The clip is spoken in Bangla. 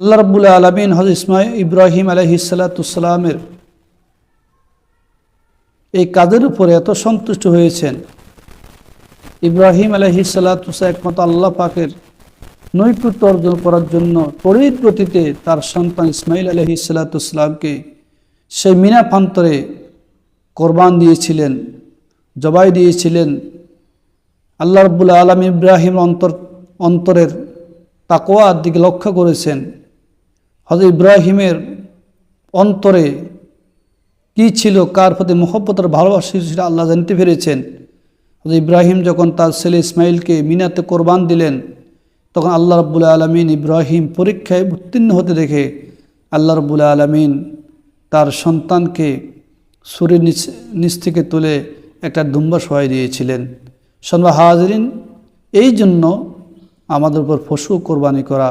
আল্লাহ রাব্বুল আলামিন হযরত ইব্রাহিম আলাইহিস সালামের এই কাজের উপরে এত সন্তুষ্ট হয়েছেন। ইব্রাহিম আলাইহিস সালাম একমাত্র আল্লাহ পাকের নৈকট্য অর্জন করার জন্য তড়িৎ গতিতে তার সন্তান ইসমাইল আলাইহিস সালামকে সেই মিনা প্রান্তরে কোরবান দিয়েছিলেন, জবাই দিয়েছিলেন। আল্লাহ রাব্বুল আলামিন ইব্রাহিম অন্তরের তাকওয়ার দিকে লক্ষ্য করেছেন। হযরত ইব্রাহিমের অন্তরে কি ছিল, কার প্রতি মহব্বতের ভালোবাসা সেটা আল্লাহ জানতে পেরেছেন। হযরত ইব্রাহিম যখন তার ছেলে ইসমাইলকে মিনাতে কোরবান দিলেন, তখন আল্লাহ রাব্বুল আলামিন ইব্রাহিম পরীক্ষায় উত্তীর্ণ হতে দেখে আল্লাহ রাব্বুল আলামিন তার সন্তানকে সুরের নিচ থেকে তুলে একটা দুম্বা শোয়াই দিয়েছিলেন। সম্মানিত হাজিরিন, এই জন্য আমাদের উপর পশু কোরবানি করা